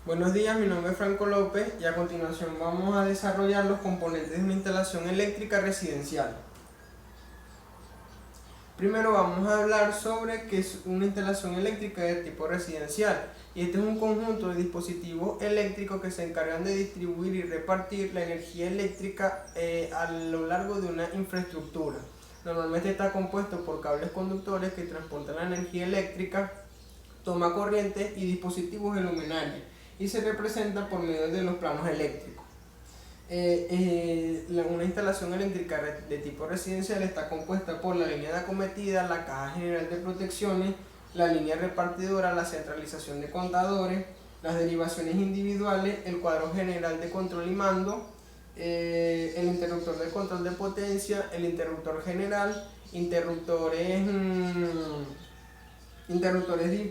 Buenos días, mi nombre es Franco López y a continuación vamos a desarrollar los componentes de una instalación eléctrica residencial. Primero vamos a hablar sobre qué es una instalación eléctrica de tipo residencial, y este es un conjunto de dispositivos eléctricos que se encargan de distribuir y repartir la energía eléctrica a lo largo de una infraestructura. Normalmente está compuesto por cables conductores que transportan la energía eléctrica, toma corriente y dispositivos de luminaria, y se representa por medio de los planos eléctricos. Una instalación eléctrica de tipo residencial está compuesta por la línea de acometida, la caja general de protecciones, la línea repartidora, la centralización de contadores, las derivaciones individuales, el cuadro general de control y mando, el interruptor de control de potencia, el interruptor general, interruptores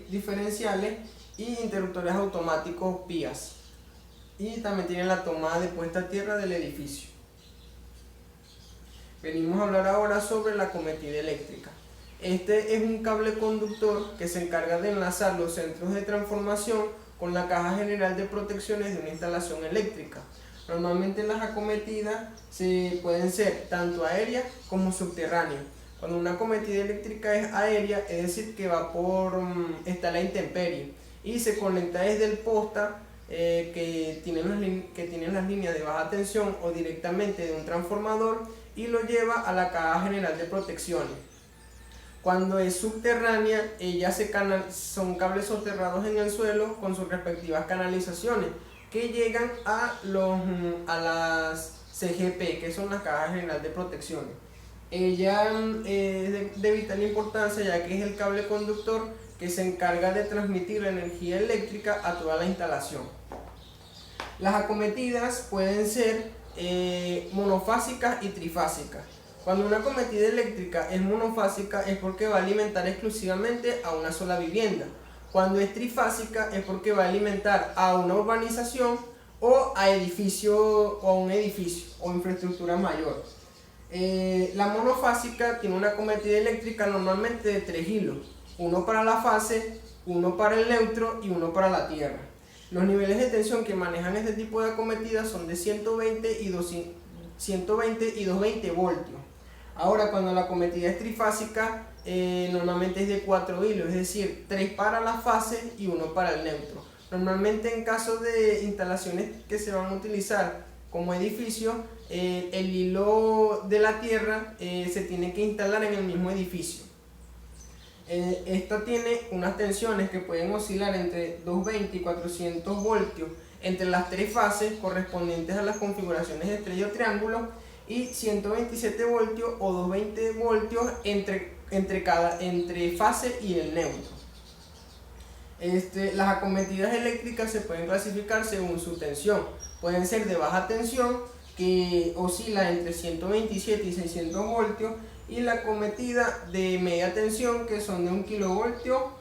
diferenciales y interruptores automáticos PIAs. Y también tienen la toma de puesta a tierra del edificio. Venimos a hablar ahora sobre la acometida eléctrica. Este es un cable conductor que se encarga de enlazar los centros de transformación con la caja general de protecciones de una instalación eléctrica. Normalmente las acometidas pueden ser tanto aéreas como subterráneas. Cuando una acometida eléctrica es aérea, es decir, que está a la intemperie y se conecta desde el posta que tienen las líneas de baja tensión o directamente de un transformador, y lo lleva a la caja general de protecciones. Cuando es subterránea, son cables soterrados en el suelo con sus respectivas canalizaciones que llegan a las CGP, que son las cajas general de protecciones. Ella es de vital importancia, ya que es el cable conductor que se encarga de transmitir la energía eléctrica a toda la instalación. Las acometidas pueden ser monofásicas y trifásicas. Cuando una acometida eléctrica es monofásica es porque va a alimentar exclusivamente a una sola vivienda. Cuando es trifásica es porque va a alimentar a una urbanización o a un edificio o infraestructura mayor. La monofásica tiene una acometida eléctrica normalmente de 3 hilos, uno para la fase, uno para el neutro y uno para la tierra. Los niveles de tensión que manejan este tipo de acometidas son de 120 y 220 voltios. Ahora, cuando la acometida es trifásica, normalmente es de 4 hilos, es decir, 3 para la fase y 1 para el neutro. Normalmente, en caso de instalaciones que se van a utilizar como edificio, el hilo de la tierra se tiene que instalar en el mismo edificio. Esta tiene unas tensiones que pueden oscilar entre 220 y 400 voltios entre las 3 fases correspondientes a las configuraciones de estrella o triángulo, y 127 voltios o 220 voltios entre fase y el neutro. Las acometidas eléctricas se pueden clasificar según su tensión. Pueden ser de baja tensión, que oscila entre 127 y 600 voltios, y la acometida de media tensión, que son de 1 kilovoltio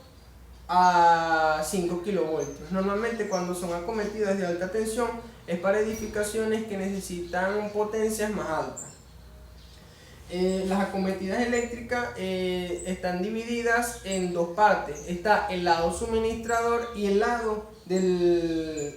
a 5 kilovoltios. Normalmente, cuando son acometidas de alta tensión, es para edificaciones que necesitan potencias más altas. Las acometidas eléctricas están divididas en dos partes. Está el lado suministrador y el lado del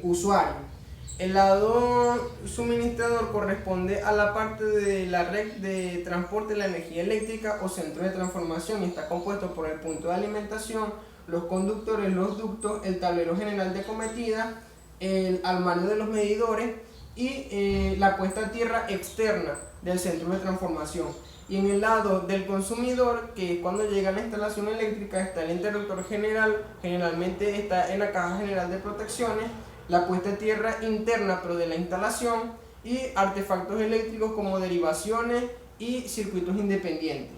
usuario. El lado suministrador corresponde a la parte de la red de transporte de la energía eléctrica o centro de transformación, y está compuesto por el punto de alimentación, los conductores, los ductos, el tablero general de acometida, el armario de los medidores y la puesta a tierra externa del centro de transformación. Y en el lado del consumidor, que cuando llega a la instalación eléctrica, está el interruptor general, generalmente está en la caja general de protecciones, la puesta a tierra interna pero de la instalación, y artefactos eléctricos como derivaciones y circuitos independientes.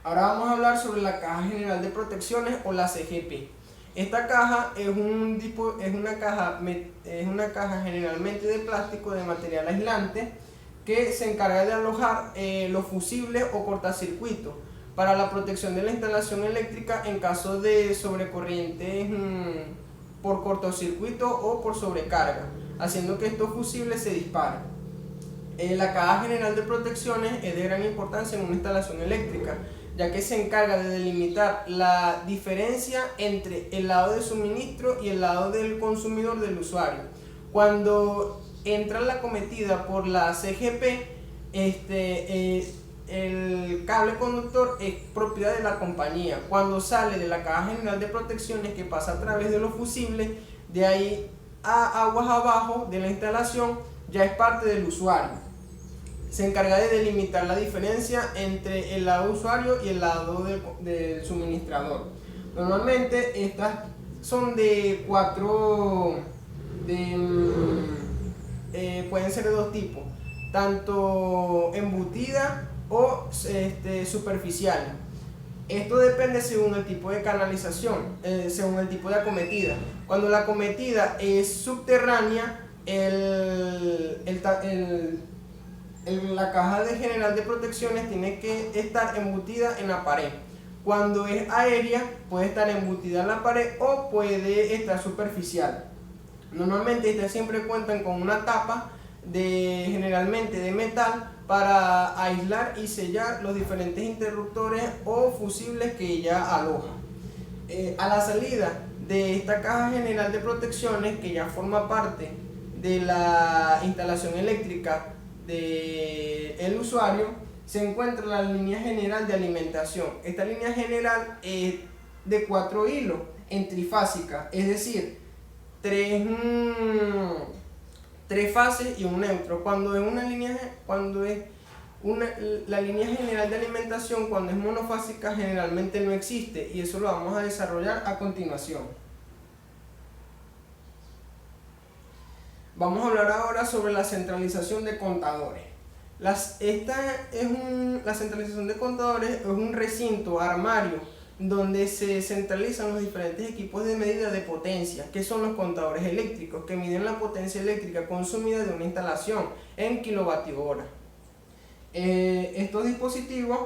Ahora vamos a hablar sobre la caja general de protecciones o la CGP. Esta caja es una caja generalmente de plástico de material aislante que se encarga de alojar los fusibles o cortacircuitos para la protección de la instalación eléctrica en caso de sobrecorrientes por cortocircuito o por sobrecarga, haciendo que estos fusibles se disparen. La caja general de protecciones es de gran importancia en una instalación eléctrica, ya que se encarga de delimitar la diferencia entre el lado de suministro y el lado del consumidor, del usuario. Cuando entra la cometida por la CGP, el cable conductor es propiedad de la compañía. Cuando sale de la caja general de protecciones, que pasa a través de los fusibles, de ahí a aguas abajo de la instalación, ya es parte del usuario. Se encarga de delimitar la diferencia entre el lado usuario y el lado del suministrador. Normalmente estas son de pueden ser de dos tipos, tanto embutida o superficial. Esto depende según el tipo de canalización, según el tipo de acometida. Cuando la acometida es subterránea, la caja general de protecciones tiene que estar embutida en la pared. Cuando es aérea, puede estar embutida en la pared o puede estar superficial. Normalmente estas siempre cuentan con una tapa generalmente de metal para aislar y sellar los diferentes interruptores o fusibles que ella aloja. A la salida de esta caja general de protecciones, que ya forma parte de la instalación eléctrica del usuario, se encuentra la línea general de alimentación. Esta línea general es de 4 hilos en trifásica, es decir, tres fases y un neutro. Cuando es la línea general de alimentación, cuando es monofásica, generalmente no existe, y eso lo vamos a desarrollar a continuación. Vamos a hablar ahora sobre la centralización de contadores. La centralización de contadores es un recinto, armario, donde se centralizan los diferentes equipos de medida de potencia, que son los contadores eléctricos, que miden la potencia eléctrica consumida de una instalación en kilovatios hora. Estos dispositivos,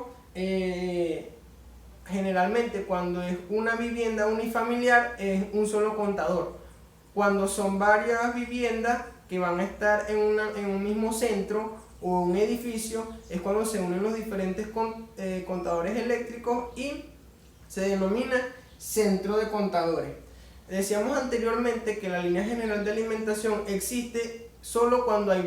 generalmente cuando es una vivienda unifamiliar, es un solo contador. Cuando son varias viviendas que van a estar en un mismo centro o un edificio, es cuando se unen los diferentes contadores eléctricos y se denomina centro de contadores. Decíamos anteriormente que la línea general de alimentación existe solo cuando hay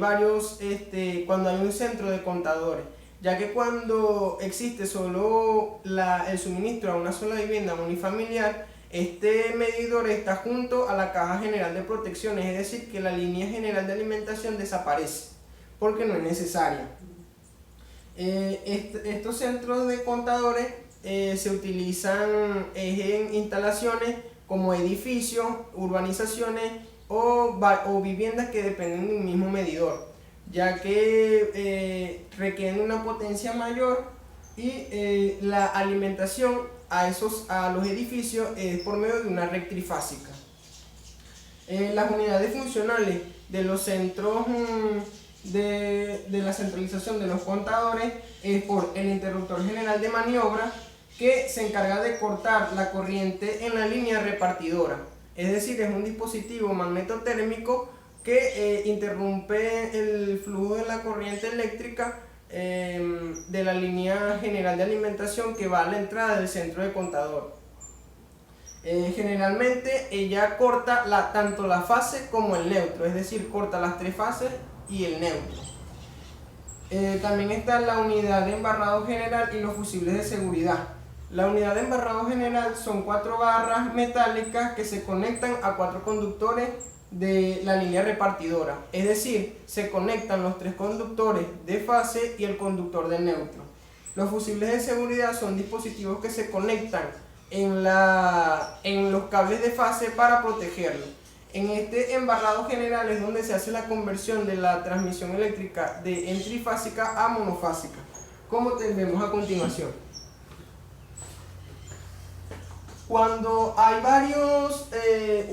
cuando hay un centro de contadores, ya que cuando existe solo el suministro a una sola vivienda unifamiliar, este medidor está junto a la caja general de protecciones, es decir, que la línea general de alimentación desaparece porque no es necesaria. Estos centros de contadores se utilizan en instalaciones como edificios, urbanizaciones o viviendas que dependen de un mismo medidor, ya que requieren una potencia mayor y la alimentación a los edificios es por medio de una red trifásica. Las unidades funcionales de los centros de la centralización de los contadores es por el interruptor general de maniobra, que se encarga de cortar la corriente en la línea repartidora. Es decir, es un dispositivo magnetotérmico que interrumpe el flujo de la corriente eléctrica de la línea general de alimentación que va a la entrada del centro de contador. Generalmente ella corta tanto la fase como el neutro, es decir, corta las tres fases y el neutro. También está la unidad de embarrado general y los fusibles de seguridad. La unidad de embarrado general son 4 barras metálicas que se conectan a 4 conductores de la línea repartidora, es decir, se conectan los 3 conductores de fase y el conductor de neutro. Los fusibles de seguridad son dispositivos que se conectan en los cables de fase para protegerlo. En este embarrado general es donde se hace la conversión de la transmisión eléctrica en trifásica a monofásica, como vemos a continuación. Cuando hay varios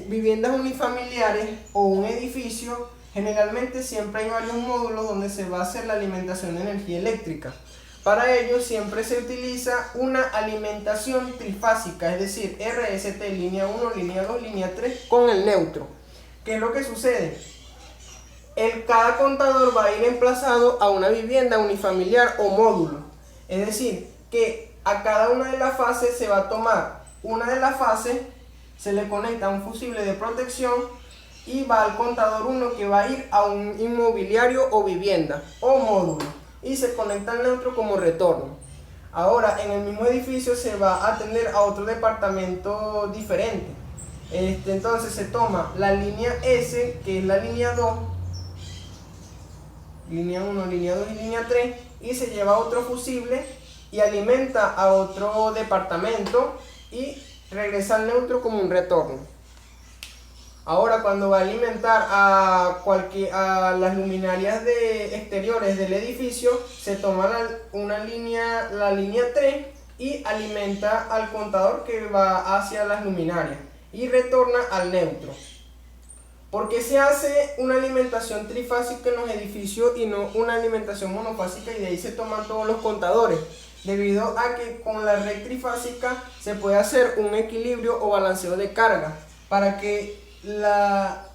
viviendas unifamiliares o un edificio, generalmente siempre hay varios módulos donde se va a hacer la alimentación de energía eléctrica. Para ello siempre se utiliza una alimentación trifásica, es decir, RST, línea 1, línea 2, línea 3 con el neutro. ¿Qué es lo que sucede? Cada contador va a ir emplazado a una vivienda unifamiliar o módulo. Es decir, que a cada una de las fases se va a tomar una de las fases, se le conecta un fusible de protección y va al contador 1 que va a ir a un inmobiliario o vivienda o módulo y se conecta al neutro como retorno. Ahora en el mismo edificio se va a atender a otro departamento diferente. Entonces se toma la línea S, que es la línea 2, línea 1, línea 2 y línea 3, y se lleva a otro fusible y alimenta a otro departamento y regresa al neutro como un retorno. Ahora cuando va a alimentar a las luminarias exteriores del edificio, se toma la línea 3 y alimenta al contador que va hacia las luminarias y retorna al neutro. ¿Por qué se hace una alimentación trifásica en los edificios y no una alimentación monofásica y de ahí se toman todos los contadores? Debido a que con la red trifásica se puede hacer un equilibrio o balanceo de carga para que la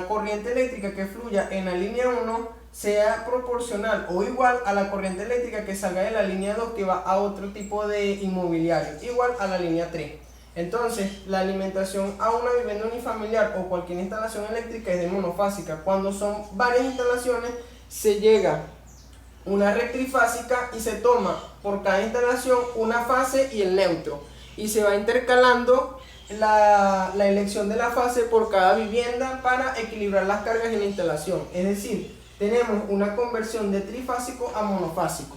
corriente eléctrica que fluya en la línea 1 sea proporcional o igual a la corriente eléctrica que salga de la línea 2 que va a otro tipo de inmobiliario, igual a la línea 3. Entonces, la alimentación a una vivienda unifamiliar o cualquier instalación eléctrica es de monofásica. Cuando son varias instalaciones, se llega una red trifásica y se toma por cada instalación una fase y el neutro. Y se va intercalando la elección de la fase por cada vivienda para equilibrar las cargas en la instalación. Es decir, tenemos una conversión de trifásico a monofásico.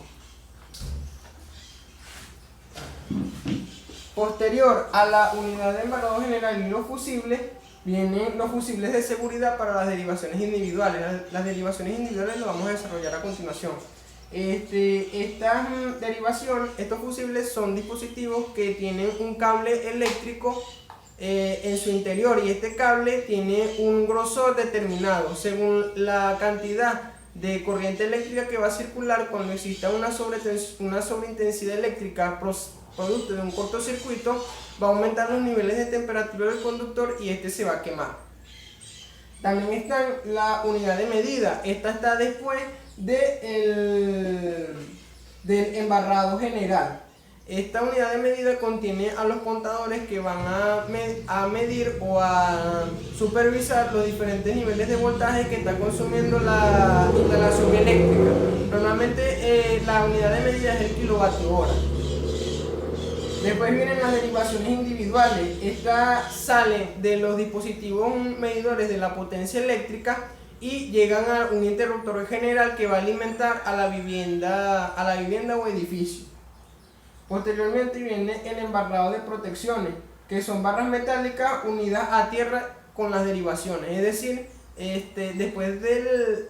Posterior a la unidad de embarrado general y los fusibles, vienen los fusibles de seguridad para las derivaciones individuales. Las derivaciones individuales lo vamos a desarrollar a continuación. Esta derivación, estos fusibles son dispositivos que tienen un cable eléctrico en su interior y este cable tiene un grosor determinado según la cantidad de corriente eléctrica que va a circular cuando exista una sobreintensidad eléctrica producto de un cortocircuito, va a aumentar los niveles de temperatura del conductor y este se va a quemar. También está la unidad de medida, esta está después del embarrado general. Esta unidad de medida contiene a los contadores que van a medir o a supervisar los diferentes niveles de voltaje que está consumiendo la instalación eléctrica. Normalmente la unidad de medida es el kilovatio hora. Después vienen las derivaciones individuales. Estas salen de los dispositivos medidores de la potencia eléctrica y llegan a un interruptor general que va a alimentar a la vivienda o edificio. Posteriormente viene el embarrado de protecciones, que son barras metálicas unidas a tierra con las derivaciones. Es decir, después de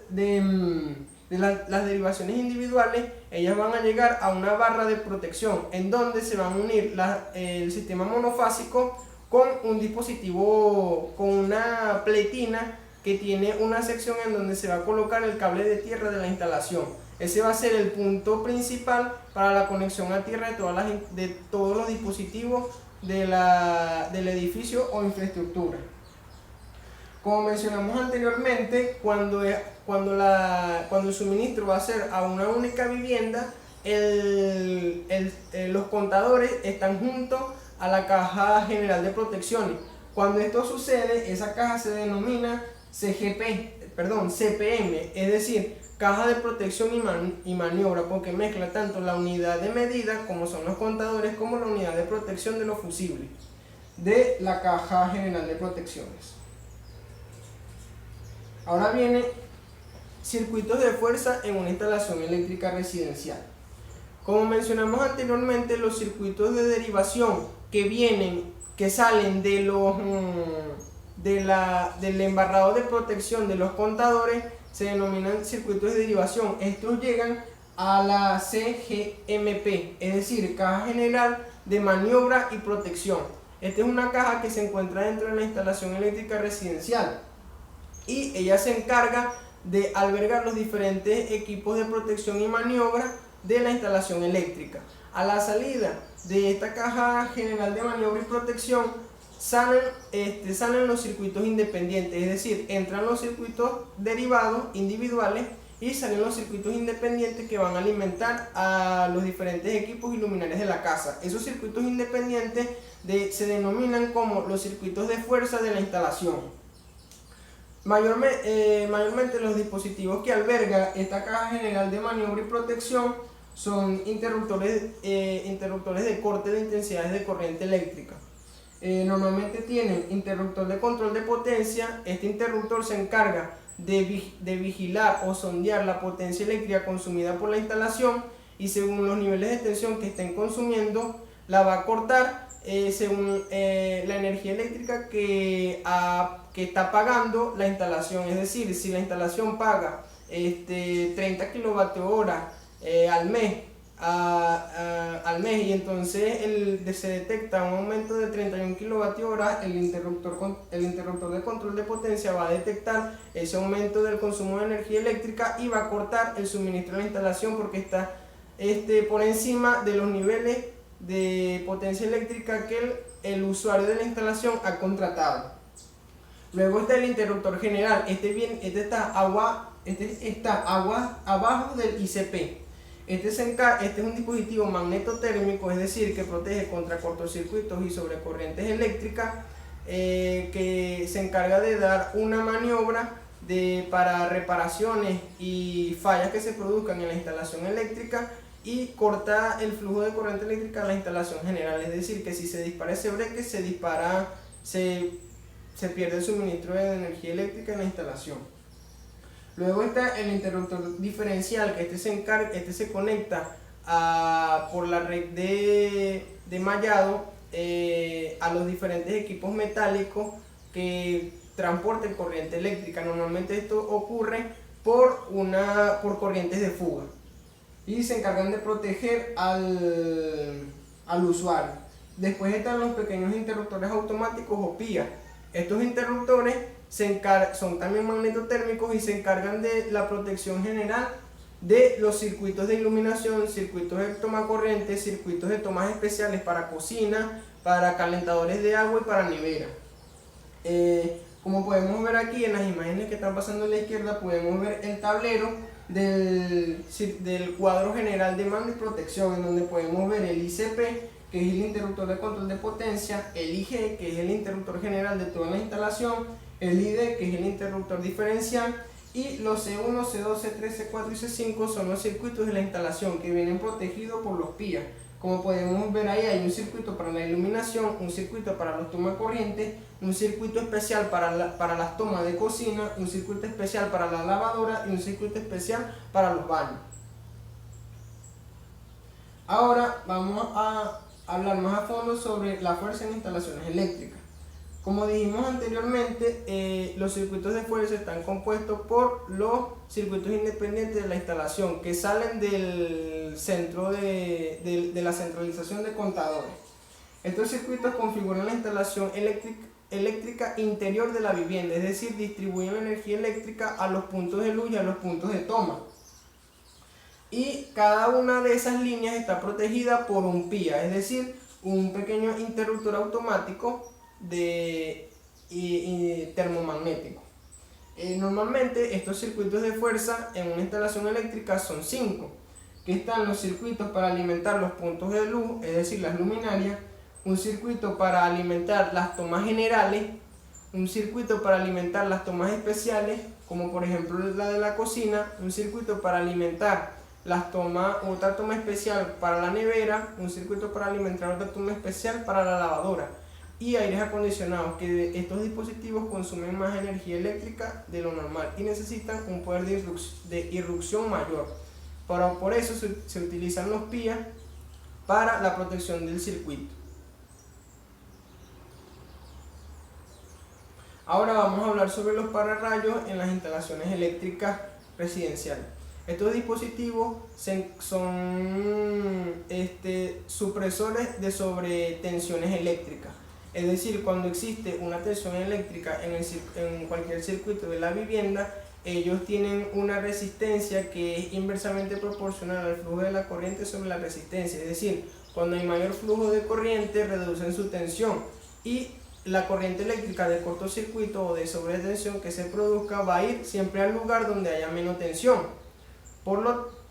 las derivaciones individuales, ellas van a llegar a una barra de protección en donde se van a unir el sistema monofásico con un dispositivo, con una pletina que tiene una sección en donde se va a colocar el cable de tierra de la instalación. Ese va a ser el punto principal para la conexión a tierra de todos los dispositivos del edificio o infraestructura. Como mencionamos anteriormente, cuando el suministro va a ser a una única vivienda, los contadores están juntos a la caja general de protecciones. Cuando esto sucede, esa caja se denomina CPM, es decir, caja de protección y maniobra, porque mezcla tanto la unidad de medida, como son los contadores, como la unidad de protección de los fusibles de la caja general de protecciones. Ahora viene circuitos de fuerza en una instalación eléctrica residencial. Como mencionamos anteriormente, los circuitos de derivación que salen del embarrado de protección de los contadores se denominan circuitos de derivación. Estos llegan a la CGMP, es decir, Caja General de Maniobra y Protección. Esta es una caja que se encuentra dentro de la instalación eléctrica residencial y ella se encarga de albergar los diferentes equipos de protección y maniobra de la instalación eléctrica. A la salida de esta Caja General de Maniobra y Protección salen los circuitos independientes, es decir, entran los circuitos derivados individuales y salen los circuitos independientes que van a alimentar a los diferentes equipos y luminarias de la casa. Esos circuitos independientes se denominan como los circuitos de fuerza de la instalación. Mayormente los dispositivos que alberga esta caja general de maniobra y protección son interruptores de corte de intensidades de corriente eléctrica. Normalmente tienen interruptor de control de potencia. Este interruptor se encarga de vigilar o sondear la potencia eléctrica consumida por la instalación, y según los niveles de tensión que estén consumiendo la va a cortar según la energía eléctrica que está pagando la instalación. Es decir, si la instalación paga 30 kWh al mes y entonces se detecta un aumento de 31 kWh, el interruptor de control de potencia va a detectar ese aumento del consumo de energía eléctrica y va a cortar el suministro de la instalación, porque está por encima de los niveles de potencia eléctrica que el usuario de la instalación ha contratado. Luego está el interruptor general. Este está abajo del ICP. Este es un dispositivo magnetotérmico, es decir, que protege contra cortocircuitos y sobrecorrientes eléctricas, que se encarga de dar una maniobra para reparaciones y fallas que se produzcan en la instalación eléctrica, y corta el flujo de corriente eléctrica a la instalación general. Es decir, que si se dispara ese breque, se pierde el suministro de energía eléctrica en la instalación. Luego está el interruptor diferencial, que este se conecta por la red de mallado a los diferentes equipos metálicos que transporten corriente eléctrica. Normalmente esto ocurre por corrientes de fuga, y se encargan de proteger al usuario. Después están los pequeños interruptores automáticos o PIA. Estos interruptores son también magnetotérmicos y se encargan de la protección general de los circuitos de iluminación, circuitos de toma corriente, circuitos de tomas especiales para cocina, para calentadores de agua y para nevera. Como podemos ver aquí en las imágenes que están pasando a la izquierda, podemos ver el tablero del cuadro general de mando y protección, en donde podemos ver el ICP, que es el interruptor de control de potencia, el IG, que es el interruptor general de toda la instalación, el ID, que es el interruptor diferencial, y los C1, C2, C3, C4 y C5 son los circuitos de la instalación que vienen protegidos por los PIA. Como podemos ver ahí, hay un circuito para la iluminación, un circuito para los tomas corriente, un circuito especial para las tomas de cocina, un circuito especial para la lavadora y un circuito especial para los baños. Ahora vamos a hablar más a fondo sobre la fuerza en instalaciones eléctricas. Como dijimos anteriormente, los circuitos de fuerza están compuestos por los circuitos independientes de la instalación, que salen del centro de la centralización de contadores. Estos circuitos configuran la instalación eléctrica interior de la vivienda, es decir, distribuyen la energía eléctrica a los puntos de luz y a los puntos de toma. Y cada una de esas líneas está protegida por un PIA, es decir, un pequeño interruptor automático termomagnético. Normalmente estos circuitos de fuerza en una instalación eléctrica son 5, que están los circuitos para alimentar los puntos de luz, es decir, las luminarias, un circuito para alimentar las tomas generales, un circuito para alimentar las tomas especiales, como por ejemplo la de la cocina, un circuito para alimentar otra toma especial para la nevera, un circuito para alimentar otra toma especial para la lavadora, y aires acondicionados, que estos dispositivos consumen más energía eléctrica de lo normal y necesitan un poder de irrupción mayor. Por eso se utilizan los PIA para la protección del circuito. Ahora vamos a hablar sobre los pararrayos en las instalaciones eléctricas residenciales. Estos dispositivos son supresores de sobretensiones eléctricas. Es decir, cuando existe una tensión eléctrica en cualquier circuito de la vivienda, ellos tienen una resistencia que es inversamente proporcional al flujo de la corriente sobre la resistencia. Es decir, cuando hay mayor flujo de corriente, reducen su tensión, y la corriente eléctrica de cortocircuito o de sobretensión que se produzca va a ir siempre al lugar donde haya menos tensión.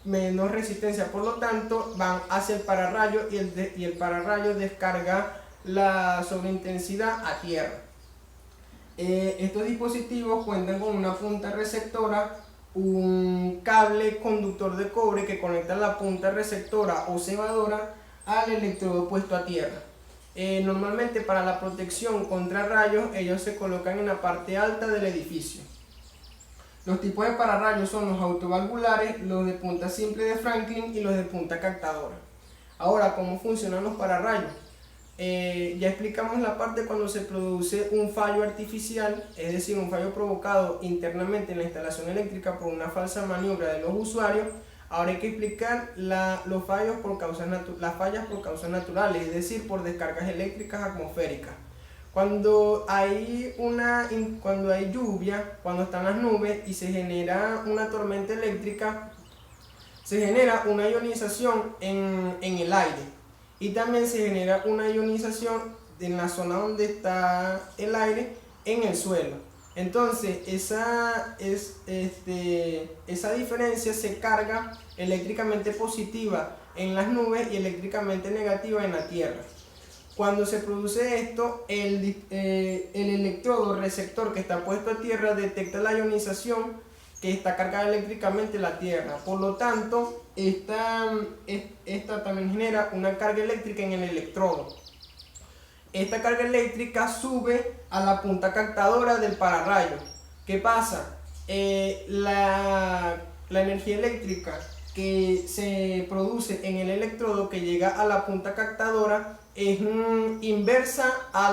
menos resistencia, por lo tanto van hacia el pararrayo y el pararrayo descarga la sobreintensidad a tierra. Estos dispositivos cuentan con una punta receptora, un cable conductor de cobre que conecta la punta receptora o cebadora al electrodo puesto a tierra. Normalmente para la protección contra rayos ellos se colocan en la parte alta del edificio. Los tipos de pararrayos son los autovalvulares, los de punta simple de Franklin y los de punta captadora. Ahora, ¿cómo funcionan los pararrayos? Ya explicamos la parte cuando se produce un fallo artificial, es decir, un fallo provocado internamente en la instalación eléctrica por una falsa maniobra de los usuarios. Ahora hay que explicar las fallas por causas naturales, es decir, por descargas eléctricas atmosféricas. Cuando hay lluvia, cuando están las nubes y se genera una tormenta eléctrica, se genera una ionización en el aire y también se genera una ionización en la zona donde está el aire en el suelo. Entonces esa diferencia se carga eléctricamente positiva en las nubes y eléctricamente negativa en la tierra. Cuando se produce esto, el electrodo receptor que está puesto a tierra detecta la ionización que está cargada eléctricamente en la tierra. Por lo tanto, esta también genera una carga eléctrica en el electrodo. Esta carga eléctrica sube a la punta captadora del pararrayo. ¿Qué pasa? La energía eléctrica que se produce en el electrodo que llega a la punta captadora es inversa a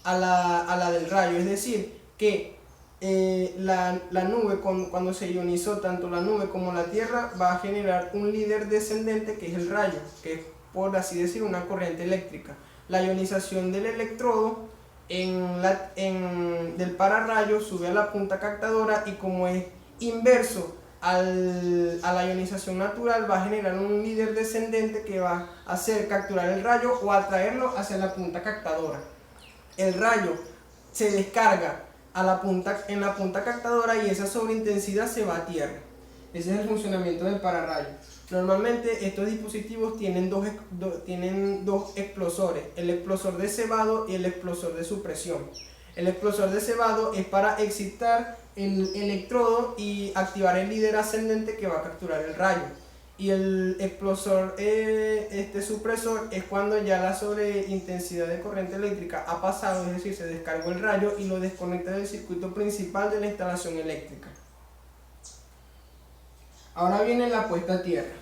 la del rayo, es decir, que la nube cuando se ionizó tanto la nube como la tierra va a generar un líder descendente que es el rayo, que es por así decir una corriente eléctrica. La ionización del electrodo del pararrayo sube a la punta captadora y como es inverso a la ionización natural va a generar un líder descendente que va a hacer capturar el rayo o atraerlo hacia la punta captadora. El rayo se descarga en la punta captadora y esa sobreintensidad se va a tierra. Ese es el funcionamiento del pararrayo. Normalmente estos dispositivos tienen dos explosores, el explosor de cebado y el explosor de supresión. El explosor de cebado es para excitar el electrodo y activar el líder ascendente que va a capturar el rayo. Y el explosor supresor es cuando ya la sobreintensidad de corriente eléctrica ha pasado, es decir, se descargó el rayo y lo desconecta del circuito principal de la instalación eléctrica. Ahora viene la puesta a tierra.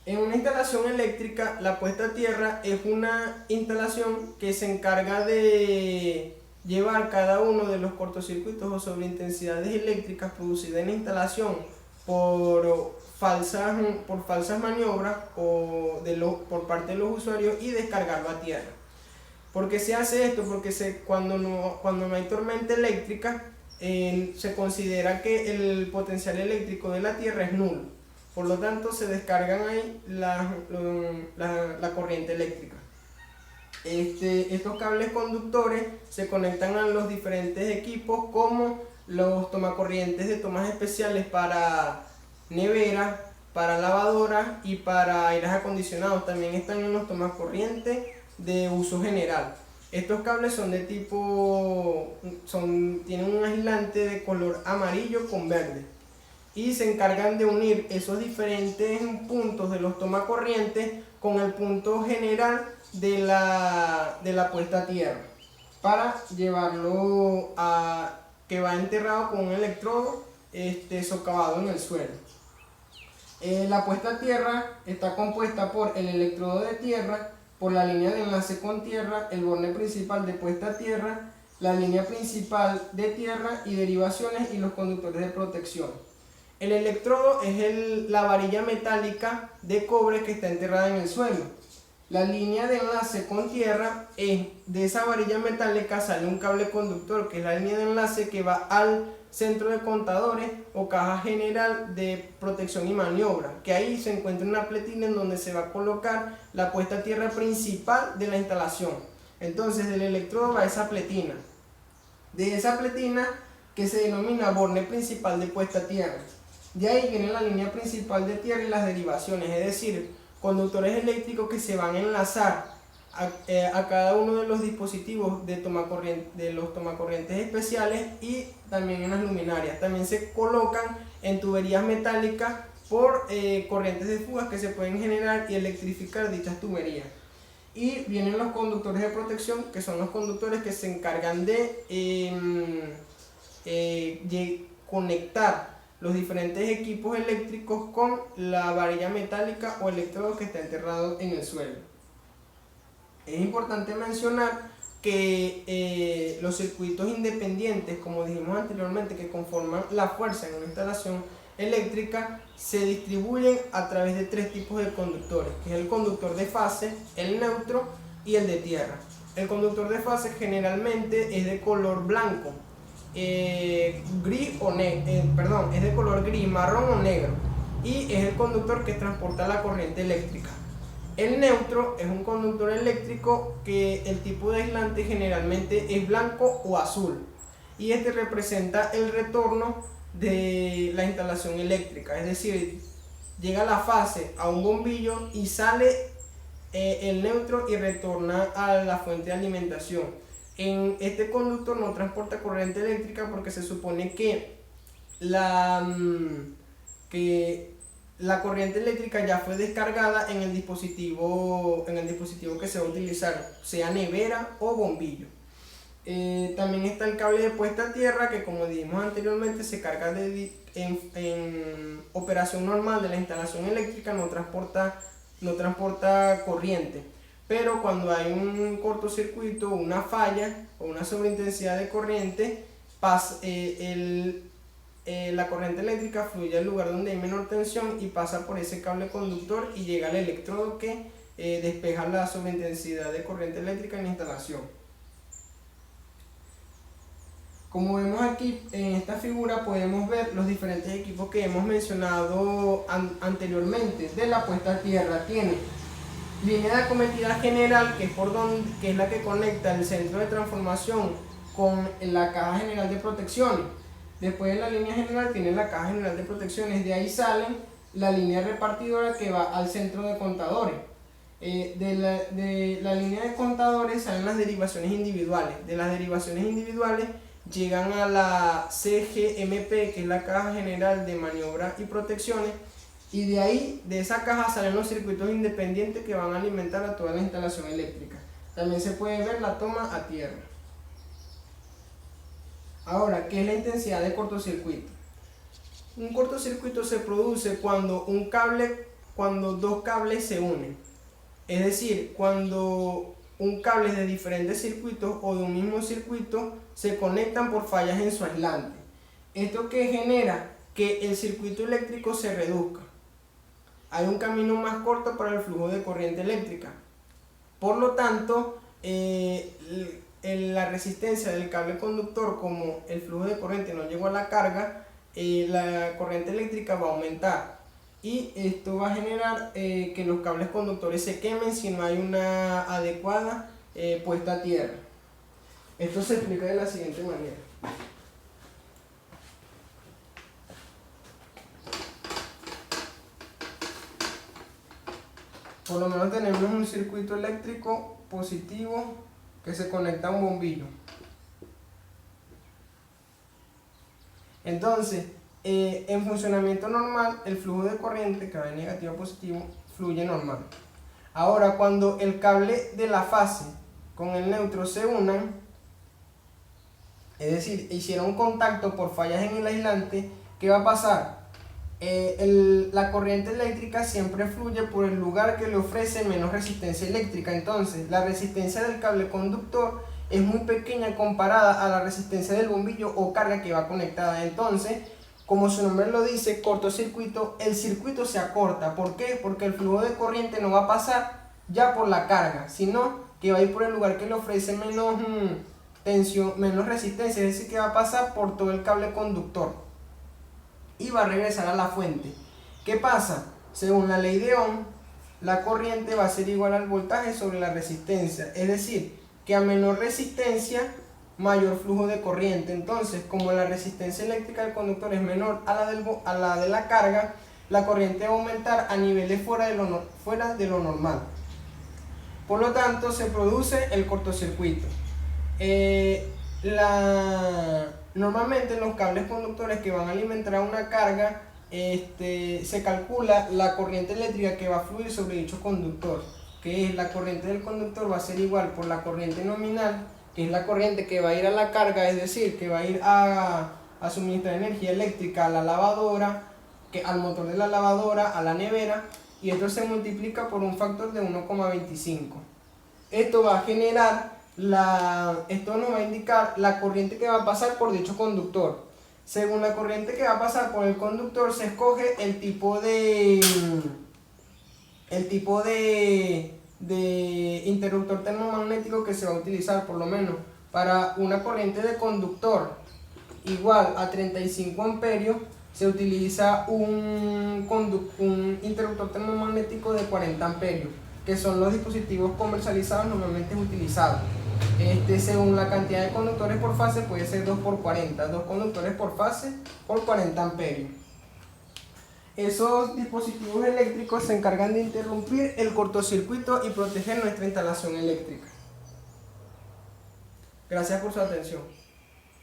En una instalación eléctrica, la puesta a tierra es una instalación que se encarga de llevar cada uno de los cortocircuitos o sobreintensidades eléctricas producidas en la instalación por falsas maniobras por parte de los usuarios y descargarlo a tierra. ¿Por qué se hace esto? Porque cuando no hay tormenta eléctrica, se considera que el potencial eléctrico de la tierra es nulo. Por lo tanto, se descargan ahí la corriente eléctrica. Estos cables conductores se conectan a los diferentes equipos como los tomacorrientes de tomas especiales para neveras, para lavadoras y para aires acondicionados. También están en los tomacorrientes de uso general. Estos cables son de tienen un aislante de color amarillo con verde y se encargan de unir esos diferentes puntos de los tomacorrientes con el punto general de la puesta a tierra para llevarlo que va enterrado con un electrodo socavado en el suelo. La puesta a tierra está compuesta por el electrodo de tierra, por la línea de enlace con tierra, el borne principal de puesta a tierra, la línea principal de tierra y derivaciones y los conductores de protección. El electrodo es la varilla metálica de cobre que está enterrada en el suelo. La línea de enlace con tierra de esa varilla metálica sale un cable conductor que es la línea de enlace que va al centro de contadores o caja general de protección y maniobra, que ahí se encuentra una pletina en donde se va a colocar la puesta a tierra principal de la instalación. Entonces del electrodo va esa pletina, de esa pletina que se denomina borne principal de puesta a tierra. De ahí viene la línea principal de tierra y las derivaciones, es decir, conductores eléctricos que se van a enlazar a cada uno de los dispositivos de los tomacorrientes especiales y también en las luminarias. También se colocan en tuberías metálicas por corrientes de fugas que se pueden generar y electrificar dichas tuberías. Y vienen los conductores de protección, que son los conductores que se encargan de conectar los diferentes equipos eléctricos con la varilla metálica o electrodo que está enterrado en el suelo. Es importante mencionar que los circuitos independientes, como dijimos anteriormente, que conforman la fuerza en una instalación eléctrica, se distribuyen a través de tres tipos de conductores, que es el conductor de fase, el neutro y el de tierra. El conductor de fase generalmente es de color blanco, gris o es de color gris, marrón o negro, y es el conductor que transporta la corriente eléctrica. El neutro es un conductor eléctrico que el tipo de aislante generalmente es blanco o azul, y este representa el retorno de la instalación eléctrica, es decir, llega la fase a un bombillo y sale el neutro y retorna a la fuente de alimentación. En este conductor no transporta corriente eléctrica porque se supone que la corriente eléctrica ya fue descargada en el dispositivo que se va a utilizar, sea nevera o bombillo. También está el cable de puesta a tierra, que como dijimos anteriormente se carga en operación normal de la instalación eléctrica, no transporta corriente. Pero cuando hay un cortocircuito, una falla o una sobreintensidad de corriente, la corriente eléctrica fluye al lugar donde hay menor tensión y pasa por ese cable conductor y llega al electrodo que despeja la sobreintensidad de corriente eléctrica en la instalación. Como vemos aquí en esta figura, podemos ver los diferentes equipos que hemos mencionado anteriormente. De la puesta a tierra tiene línea de acometida general, que es la que conecta el centro de transformación con la caja general de protecciones. Después de la línea general tiene la caja general de protecciones, de ahí salen la línea repartidora que va al centro de contadores. De la línea de contadores salen las derivaciones individuales. De las derivaciones individuales llegan a la CGMP, que es la caja general de maniobra y protecciones, y de ahí, de esa caja, salen los circuitos independientes que van a alimentar a toda la instalación eléctrica. También se puede ver la toma a tierra. Ahora, ¿qué es la intensidad de cortocircuito? Un cortocircuito se produce cuando dos cables se unen. Es decir, cuando un cable de diferentes circuitos o de un mismo circuito se conectan por fallas en su aislante. Esto que genera que el circuito eléctrico se reduzca. Hay un camino más corto para el flujo de corriente eléctrica. Por lo tanto, la resistencia del cable conductor, como el flujo de corriente no llegó a la carga, la corriente eléctrica va a aumentar. Y esto va a generar que los cables conductores se quemen si no hay una adecuada puesta a tierra. Esto se explica de la siguiente manera. Por lo menos tenemos un circuito eléctrico positivo que se conecta a un bombillo. Entonces, en funcionamiento normal, el flujo de corriente, que va de negativo a positivo, fluye normal. Ahora, cuando el cable de la fase con el neutro se unan, es decir, hicieron contacto por fallas en el aislante, ¿qué va a pasar? La corriente eléctrica siempre fluye por el lugar que le ofrece menos resistencia eléctrica. Entonces, la resistencia del cable conductor es muy pequeña comparada a la resistencia del bombillo o carga que va conectada. Entonces, como su nombre lo dice, cortocircuito, el circuito se acorta. ¿Por qué? Porque el flujo de corriente no va a pasar ya por la carga, sino que va a ir por el lugar que le ofrece menos tensión, menos resistencia, es decir, que va a pasar por todo el cable conductor y va a regresar a la fuente. ¿Qué pasa? Según la ley de Ohm, la corriente va a ser igual al voltaje sobre la resistencia, es decir, que a menor resistencia mayor flujo de corriente. Entonces, como la resistencia eléctrica del conductor es menor a la de la carga, la corriente va a aumentar a niveles fuera de lo normal. Por lo tanto, se produce el cortocircuito. Normalmente en los cables conductores que van a alimentar a una carga, se calcula la corriente eléctrica que va a fluir sobre dicho conductor, que es la corriente del conductor va a ser igual por la corriente nominal, que es la corriente que va a ir a la carga, es decir, que va a ir a suministrar energía eléctrica a la lavadora, al motor de la lavadora, a la nevera, y esto se multiplica por un factor de 1,25. Esto va a generar esto nos va a indicar la corriente que va a pasar por dicho conductor. Según la corriente que va a pasar por el conductor, se escoge el tipo de interruptor termomagnético que se va a utilizar. Por lo menos para una corriente de conductor igual a 35 amperios se utiliza un interruptor termomagnético de 40 amperios, que son los dispositivos comercializados normalmente utilizados. Según la cantidad de conductores por fase, puede ser 2 por 40, 2 conductores por fase por 40 amperios. Esos dispositivos eléctricos se encargan de interrumpir el cortocircuito y proteger nuestra instalación eléctrica. Gracias por su atención.